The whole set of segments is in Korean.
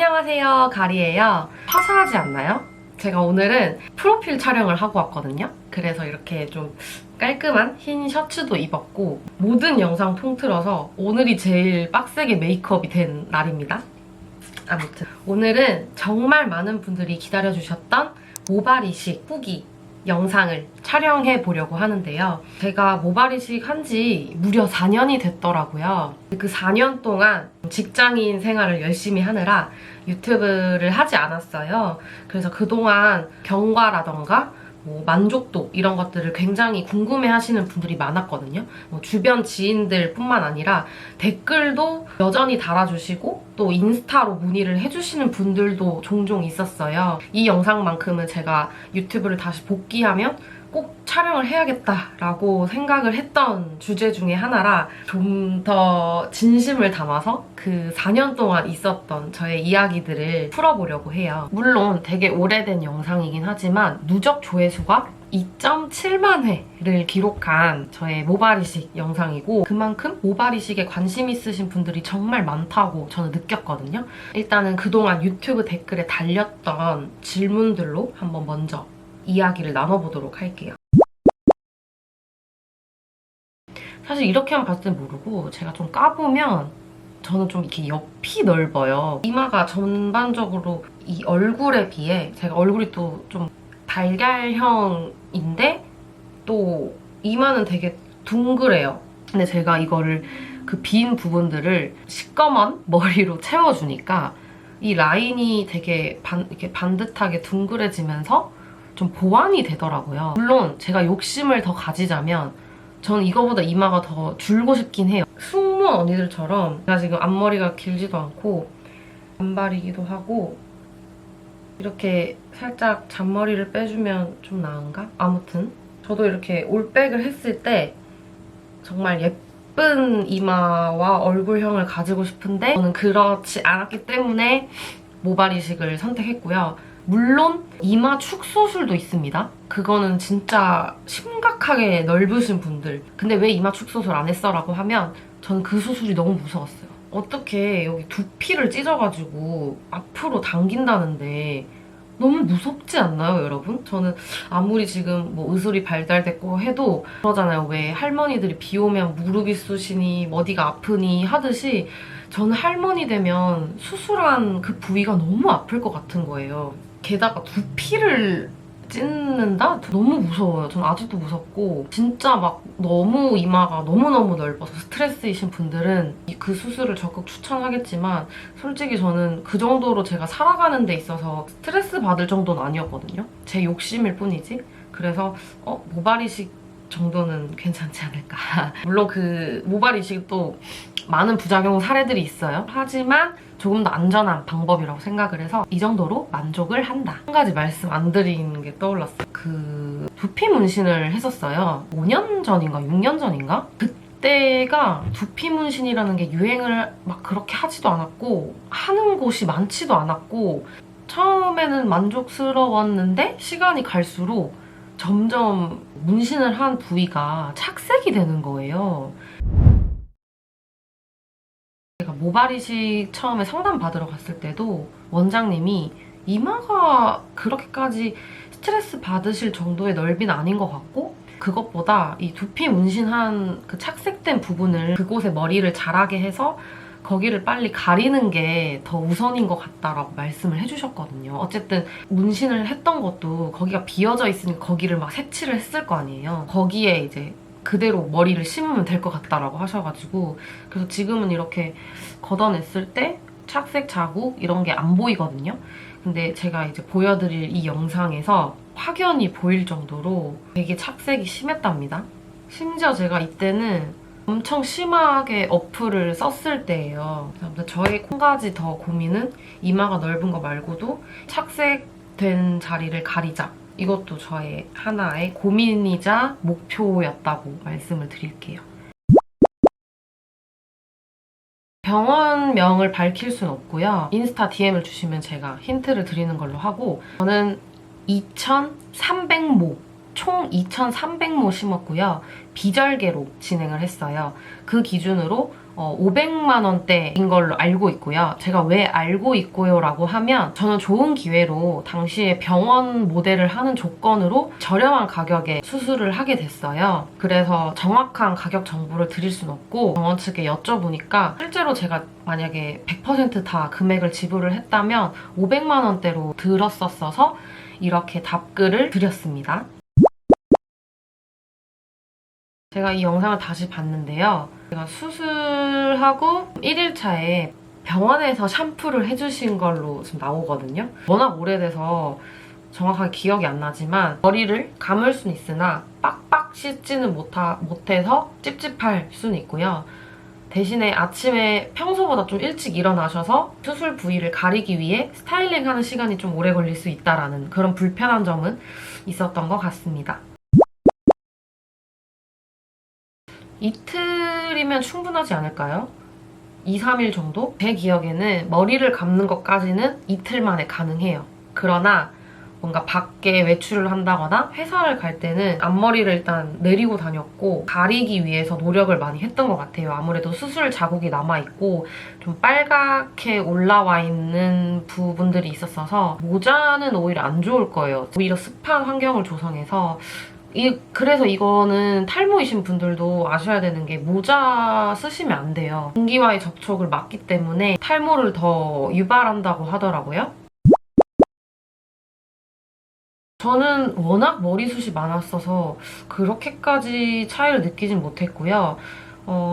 안녕하세요, 가리예요. 화사하지 않나요? 제가 오늘은 프로필 촬영을 하고 왔거든요. 그래서 이렇게 좀 깔끔한 흰 셔츠도 입었고 모든 영상 통틀어서 오늘이 제일 빡세게 메이크업이 된 날입니다. 아무튼 오늘은 정말 많은 분들이 기다려주셨던 모발 이식 후기 영상을 촬영해 보려고 하는데요. 제가 모발 이식 한 지 무려 4년이 됐더라고요. 그 4년 동안 직장인 생활을 열심히 하느라 유튜브를 하지 않았어요. 그래서 그동안 경과라던가 만족도 이런 것들을 굉장히 궁금해하시는 분들이 많았거든요. 주변 지인들 뿐만 아니라 댓글도 여전히 달아주시고 또 인스타로 문의를 해주시는 분들도 종종 있었어요. 이 영상만큼은 제가 유튜브를 다시 복귀하면 꼭 촬영을 해야겠다라고 생각을 했던 주제 중에 하나라 좀 더 진심을 담아서 그 4년 동안 있었던 저의 이야기들을 풀어보려고 해요. 물론 되게 오래된 영상이긴 하지만 누적 조회수가 2.7만 회를 기록한 저의 모발 이식 영상이고 그만큼 모발 이식에 관심 있으신 분들이 정말 많다고 저는 느꼈거든요. 일단은 그동안 유튜브 댓글에 달렸던 질문들로 한번 먼저 이야기를 나눠보도록 할게요. 사실 이렇게만 봤을 땐 모르고 제가 좀 까보면 저는 좀 이렇게 옆이 넓어요. 이마가 전반적으로 이 얼굴에 비해 제가 얼굴이 또 좀 달걀형인데 또 이마는 되게 둥그래요. 근데 제가 이거를 그 빈 부분들을 시꺼먼 머리로 채워주니까 이 라인이 되게 이렇게 반듯하게 둥그레지면서 좀 보완이 되더라고요. 물론 제가 욕심을 더 가지자면 저는 이거보다 이마가 더 줄고 싶긴 해요. 승무원 언니들처럼 제가 지금 앞머리가 길지도 않고 단발이기도 하고 이렇게 살짝 잔머리를 빼주면 좀 나은가? 아무튼 저도 이렇게 올백을 했을 때 정말 예쁜 이마와 얼굴형을 가지고 싶은데 저는 그렇지 않았기 때문에 모발 이식을 선택했고요. 물론 이마 축소술도 있습니다. 그거는 진짜 심각하게 넓으신 분들. 근데 왜 이마 축소술 안 했어? 라고 하면 저는 그 수술이 너무 무서웠어요. 어떻게 여기 두피를 찢어가지고 앞으로 당긴다는데 너무 무섭지 않나요, 여러분? 저는 아무리 지금 의술이 발달됐고 해도 그러잖아요. 왜 할머니들이 비 오면 무릎이 쑤시니 어디가 아프니 하듯이 저는 할머니 되면 수술한 그 부위가 너무 아플 것 같은 거예요. 게다가 두피를 찢는다? 너무 무서워요. 전 아직도 무섭고 진짜 막 너무 이마가 너무너무 넓어서 스트레스이신 분들은 그 수술을 적극 추천하겠지만 솔직히 저는 그 정도로 제가 살아가는 데 있어서 스트레스 받을 정도는 아니었거든요. 제 욕심일 뿐이지. 그래서 모발 이식 정도는 괜찮지 않을까. 물론 그 모발 이식도 많은 부작용 사례들이 있어요. 하지만 조금 더 안전한 방법이라고 생각을 해서 이 정도로 만족을 한다. 한 가지 말씀 안 드리는 게 떠올랐어요. 그 두피 문신을 했었어요. 5년 전인가 6년 전인가? 그때가 두피 문신이라는 게 유행을 막 그렇게 하지도 않았고 하는 곳이 많지도 않았고 처음에는 만족스러웠는데 시간이 갈수록 점점 문신을 한 부위가 착색이 되는 거예요. 제가 모발 이식 처음에 상담 받으러 갔을 때도 원장님이 이마가 그렇게까지 스트레스 받으실 정도의 넓이는 아닌 것 같고 그것보다 이 두피 문신한 그 착색된 부분을 그곳에 머리를 자라게 해서 거기를 빨리 가리는 게 더 우선인 것 같다라고 말씀을 해주셨거든요. 어쨌든 문신을 했던 것도 거기가 비어져 있으니 거기를 막 색칠을 했을 거 아니에요. 거기에 이제 그대로 머리를 심으면 될 것 같다라고 하셔가지고 그래서 지금은 이렇게 걷어냈을 때 착색 자국 이런 게 안 보이거든요. 근데 제가 이제 보여드릴 이 영상에서 확연히 보일 정도로 되게 착색이 심했답니다. 심지어 제가 이때는 엄청 심하게 어플을 썼을 때예요. 아무튼 저의 한 가지 더 고민은 이마가 넓은 거 말고도 착색된 자리를 가리자. 이것도 저의 하나의 고민이자 목표였다고 말씀을 드릴게요. 병원명을 밝힐 순 없고요. 인스타 DM을 주시면 제가 힌트를 드리는 걸로 하고 저는 2,300모 총 2,300모 심었고요. 비절개로 진행을 했어요. 그 기준으로 500만 원대인 걸로 알고 있고요. 제가 왜 알고 있고요 라고 하면 저는 좋은 기회로 당시에 병원 모델을 하는 조건으로 저렴한 가격에 수술을 하게 됐어요. 그래서 정확한 가격 정보를 드릴 순 없고 병원 측에 여쭤보니까 실제로 제가 만약에 100% 다 금액을 지불을 했다면 500만 원대로 들었었어서 이렇게 답글을 드렸습니다. 제가 이 영상을 다시 봤는데요. 제가 수술하고 1일차에 병원에서 샴푸를 해주신 걸로 지금 나오거든요. 워낙 오래돼서 정확하게 기억이 안 나지만 머리를 감을 수는 있으나 빡빡 씻지는 못해서 찝찝할 수는 있고요. 대신에 아침에 평소보다 좀 일찍 일어나셔서 수술 부위를 가리기 위해 스타일링하는 시간이 좀 오래 걸릴 수 있다라는 그런 불편한 점은 있었던 것 같습니다. 이틀이면 충분하지 않을까요? 2, 3일 정도? 제 기억에는 머리를 감는 것까지는 이틀 만에 가능해요. 그러나 뭔가 밖에 외출을 한다거나 회사를 갈 때는 앞머리를 일단 내리고 다녔고 가리기 위해서 노력을 많이 했던 것 같아요. 아무래도 수술 자국이 남아있고 좀 빨갛게 올라와 있는 부분들이 있었어서 모자는 오히려 안 좋을 거예요. 오히려 습한 환경을 조성해서 그래서 이거는 탈모이신 분들도 아셔야 되는 게 모자 쓰시면 안 돼요. 공기와의 접촉을 막기 때문에 탈모를 더 유발한다고 하더라고요. 저는 워낙 머리숱이 많았어서 그렇게까지 차이를 느끼진 못했고요.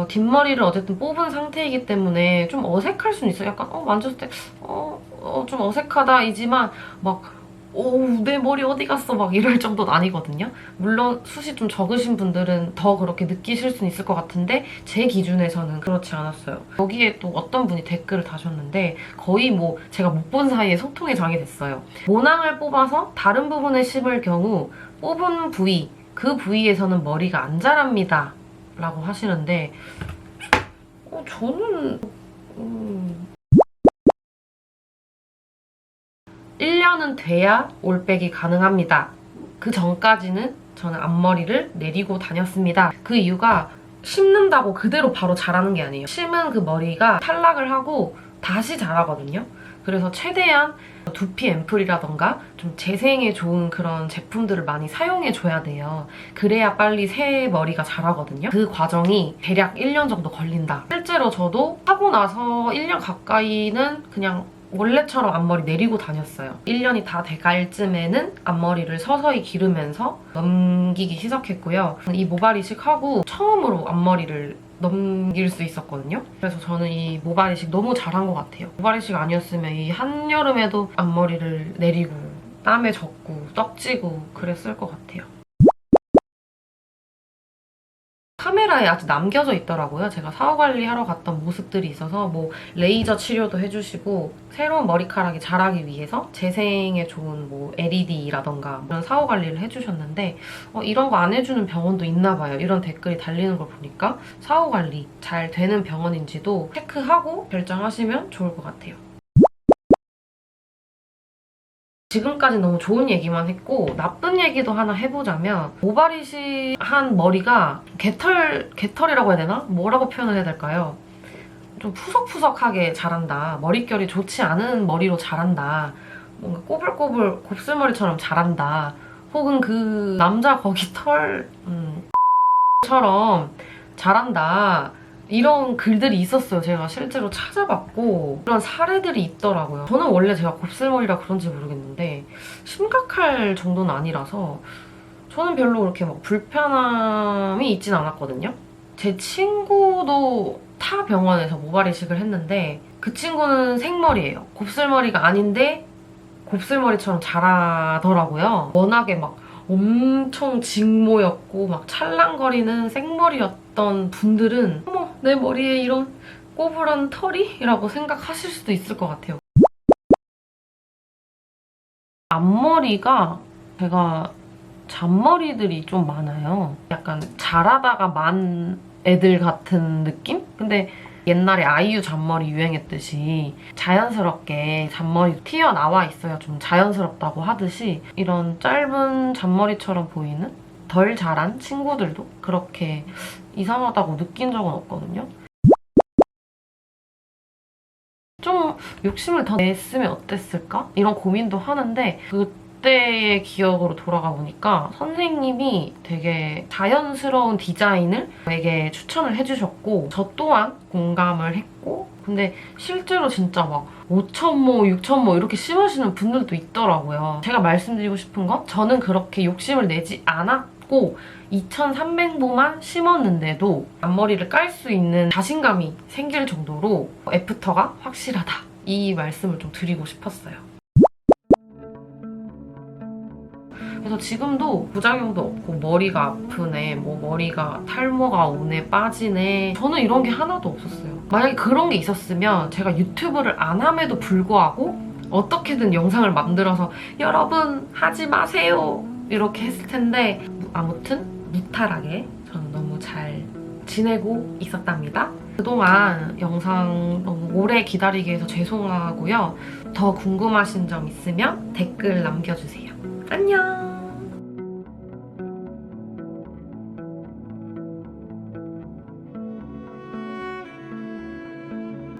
뒷머리를 어쨌든 뽑은 상태이기 때문에 좀 어색할 수는 있어요. 약간 만졌을 때 좀 어색하다 이지만 막 내 머리 어디 갔어? 막 이럴 정도는 아니거든요. 물론 숱이 좀 적으신 분들은 더 그렇게 느끼실 수는 있을 것 같은데 제 기준에서는 그렇지 않았어요. 여기에 또 어떤 분이 댓글을 다셨는데 거의 뭐 제가 못 본 사이에 소통의 장이 됐어요. 모낭을 뽑아서 다른 부분을 심을 경우 뽑은 부위, 그 부위에서는 머리가 안 자랍니다. 라고 하시는데 저는 1년은 돼야 올백이 가능합니다. 그 전까지는 저는 앞머리를 내리고 다녔습니다. 그 이유가 심는다고 그대로 바로 자라는 게 아니에요. 심은 그 머리가 탈락을 하고 다시 자라거든요. 그래서 최대한 두피 앰플이라던가 좀 재생에 좋은 그런 제품들을 많이 사용해줘야 돼요. 그래야 빨리 새 머리가 자라거든요. 그 과정이 대략 1년 정도 걸린다. 실제로 저도 하고 나서 1년 가까이는 그냥 원래처럼 앞머리 내리고 다녔어요. 1년이 다 돼갈 쯤에는 앞머리를 서서히 기르면서 넘기기 시작했고요. 이 모발 이식하고 처음으로 앞머리를 넘길 수 있었거든요. 그래서 저는 이 모발 이식 너무 잘한 것 같아요. 모발 이식 아니었으면 이 한여름에도 앞머리를 내리고 땀에 젖고 떡지고 그랬을 것 같아요. 카메라에 아직 남겨져 있더라고요. 제가 사후 관리하러 갔던 모습들이 있어서 뭐 레이저 치료도 해주시고 새로운 머리카락이 자라기 위해서 재생에 좋은 뭐 LED라던가 이런 사후 관리를 해주셨는데 이런 거 안 해주는 병원도 있나 봐요. 이런 댓글이 달리는 걸 보니까 사후 관리 잘 되는 병원인지도 체크하고 결정하시면 좋을 것 같아요. 지금까지 너무 좋은 얘기만 했고 나쁜 얘기도 하나 해보자면 모발 이식한 머리가 개털이라고 해야 되나? 뭐라고 표현을 해야 될까요? 좀 푸석푸석하게 자란다. 머릿결이 좋지 않은 머리로 자란다. 뭔가 꼬불꼬불 곱슬머리처럼 자란다. 혹은 그 남자 거기 털처럼 자란다. 이런 글들이 있었어요. 제가 실제로 찾아봤고 그런 사례들이 있더라고요. 저는 원래 제가 곱슬머리라 그런지 모르겠는데 심각할 정도는 아니라서 저는 별로 그렇게 막 불편함이 있진 않았거든요. 제 친구도 타 병원에서 모발 이식을 했는데 그 친구는 생머리예요. 곱슬머리가 아닌데 곱슬머리처럼 자라더라고요. 워낙에 막 엄청 직모였고 막 찰랑거리는 생머리였던 분들은 어머 내 머리에 이런 꼬불한 털이? 라고 생각하실 수도 있을 것 같아요. 앞머리가 제가 잔머리들이 좀 많아요. 약간 자라다가 만 애들 같은 느낌? 근데 옛날에 아이유 잔머리 유행했듯이 자연스럽게 잔머리 튀어나와 있어야 좀 자연스럽다고 하듯이 이런 짧은 잔머리처럼 보이는 덜 자란 친구들도 그렇게 이상하다고 느낀 적은 없거든요. 욕심을 더 냈으면 어땠을까? 이런 고민도 하는데 그때의 기억으로 돌아가 보니까 선생님이 되게 자연스러운 디자인을 저에게 추천을 해주셨고 저 또한 공감을 했고 근데 실제로 진짜 막 5,000모, 6,000모 이렇게 심으시는 분들도 있더라고요. 제가 말씀드리고 싶은 건 저는 그렇게 욕심을 내지 않았고 2,300모만 심었는데도 앞머리를 깔 수 있는 자신감이 생길 정도로 애프터가 확실하다. 이 말씀을 좀 드리고 싶었어요. 그래서 지금도 부작용도 없고 머리가 아프네, 뭐 머리가 탈모가 오네, 빠지네 저는 이런 게 하나도 없었어요. 만약에 그런 게 있었으면 제가 유튜브를 안 함에도 불구하고 어떻게든 영상을 만들어서 여러분 하지 마세요 이렇게 했을 텐데 아무튼 무탈하게 저는 너무 잘 지내고 있었답니다. 그동안 영상 너무 오래 기다리게 해서 죄송하고요. 더 궁금하신 점 있으면 댓글 남겨주세요. 안녕!